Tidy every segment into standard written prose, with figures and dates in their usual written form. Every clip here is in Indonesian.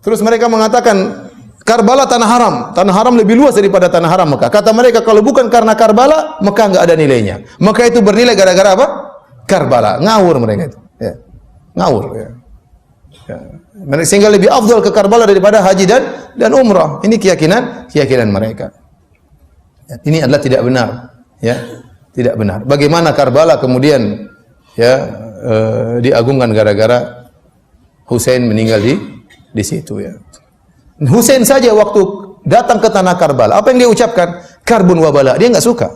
Terus mereka mengatakan Karbala tanah haram. Tanah haram lebih luas daripada tanah haram Mekah. Kata mereka kalau bukan karena Karbala, Mekah enggak ada nilainya. Mekah itu bernilai gara-gara apa? Karbala. Ngawur mereka itu. Ya. Ngawur. Ya. Ya. Sehingga lebih afdal ke Karbala daripada haji dan umrah. Ini keyakinan mereka. Ya. Ini adalah tidak benar. Ya. Tidak benar. Bagaimana Karbala kemudian diagungkan gara-gara Husain meninggal di situ ya. Husain saja waktu datang ke tanah Karbala, apa yang dia ucapkan? Karbun wabala. Dia enggak suka.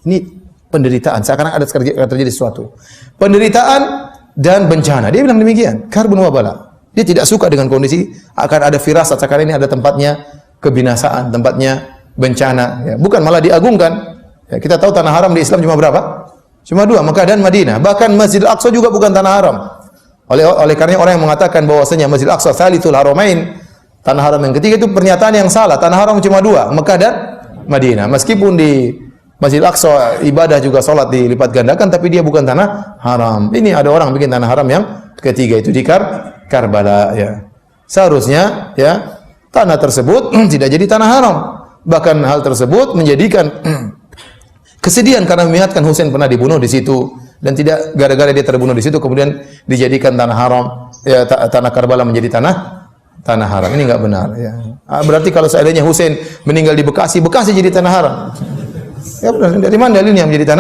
Ini penderitaan, seakan-akan ada terjadi sesuatu. Penderitaan dan bencana. Dia bilang demikian, karbun wabala. Dia tidak suka dengan kondisi akan ada firasat sekarang ini ada tempatnya kebinasaan, tempatnya bencana ya. Bukan malah diagungkan. Ya, kita tahu tanah haram di Islam cuma berapa? Cuma dua, Mekah dan Madinah. Bahkan Masjidil Aqsa juga bukan tanah haram. Oleh karenanya orang yang mengatakan bahwasanya Masjidil Aqsa Tsalitsul Haramain, tanah haram yang ketiga, itu pernyataan yang salah. Tanah haram cuma dua, Mekah dan Madinah. Meskipun di Masjidil Aqsa ibadah juga salat dilipat gandakan, tapi dia bukan tanah haram. Ini ada orang bikin tanah haram yang ketiga itu di Karbala ya. Seharusnya ya tanah tersebut tidak jadi tanah haram. Bahkan hal tersebut menjadikan kesedihan karena mengingatkan Husain pernah dibunuh di situ dan tidak gara-gara dia terbunuh di situ kemudian dijadikan tanah haram ya, tanah Karbala menjadi tanah haram. Ini enggak benar ya. Berarti kalau seandainya Husain meninggal di Bekasi jadi tanah haram. Ya benar, dari mana dalilnya menjadi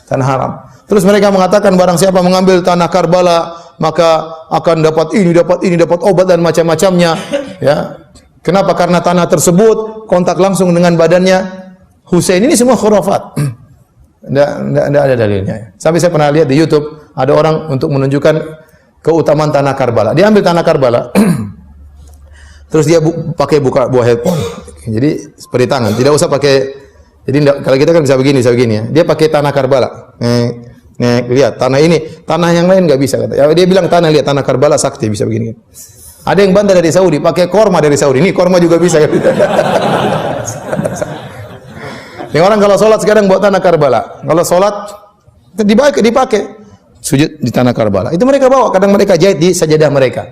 tanah haram? Terus mereka mengatakan barang siapa mengambil tanah Karbala maka akan dapat ini, dapat obat dan macam-macamnya ya. Kenapa? Karena tanah tersebut kontak langsung dengan badannya Husain. Ini semua khurafat. Tidak ada dalilnya. Sampai saya pernah lihat di YouTube ada orang untuk menunjukkan keutamaan tanah Karbala. Dia ambil tanah Karbala, terus dia pakai buah headphone. Jadi seperti tangan, tidak usah pakai. Jadi kalau kita kan bisa begini ya. Dia pakai tanah Karbala. Lihat tanah ini, tanah yang lain nggak bisa kata. Ya, dia bilang lihat tanah Karbala sakti bisa begini. Ada yang bantah dari Saudi, pakai korma dari Saudi. Ini korma juga bisa. Yang orang kalau sholat sekarang buat tanah Karbala. Kalau sholat dipakai sujud di tanah Karbala. Itu mereka bawa, kadang mereka jahit di sajadah mereka.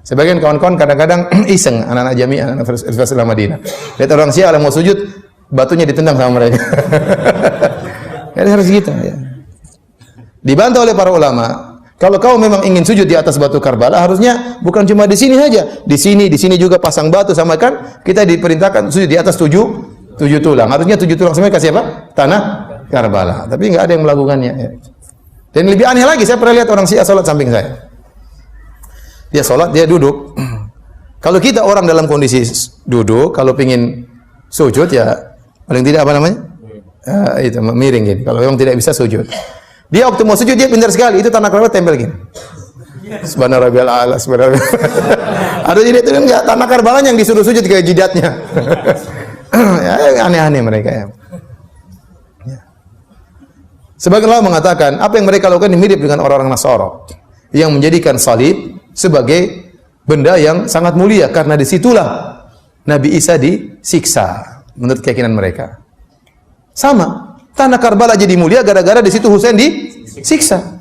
Sebagian kawan-kawan kadang-kadang iseng anak-anak jami, anak Universitas Madinah. Lihat orang Syiah mau sujud, batunya ditendang sama mereka. Jadi harus gitu ya. Dibantah oleh para ulama. Kalau kau memang ingin sujud di atas batu Karbala, harusnya bukan cuma di sini saja. Di sini juga pasang batu sama kan kita diperintahkan sujud di atas tujuh tulang. Harusnya 7 tulang semua kasih apa? Tanah Karbala. Tapi enggak ada yang melakukannya. Ya. Dan lebih aneh lagi, saya pernah lihat orang Syiah salat samping saya. Dia salat, dia duduk. Kalau kita orang dalam kondisi duduk, kalau pingin sujud ya paling tidak apa namanya? Itu miring gini. Kalau memang tidak bisa sujud. Dia waktu mau sujud dia pintar sekali. Itu tanah Karbala tempel gini. Subhanarabbiyal a'la, subhanallah. Ada jadi itu enggak tanah Karbala yang disuruh sujud ke jidatnya. Ya, aneh-aneh mereka ya. Sebagian ulama mengatakan apa yang mereka lakukan ini mirip dengan orang-orang Nasara yang menjadikan salib sebagai benda yang sangat mulia karena disitulah Nabi Isa disiksa menurut keyakinan mereka. Sama, tanah Karbala jadi mulia gara-gara di situ Husain disiksa.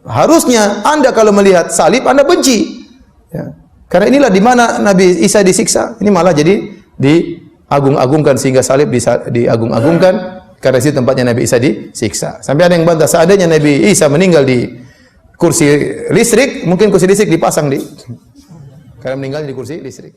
Harusnya Anda kalau melihat salib Anda benci. Ya. Karena inilah di mana Nabi Isa disiksa. Ini malah jadi diagung-agungkan sehingga salib diagung-agungkan karena situ tempatnya Nabi Isa disiksa. Sampai ada yang bantah seandainya Nabi Isa meninggal di kursi listrik, mungkin kursi listrik dipasang karena meninggal di kursi listrik.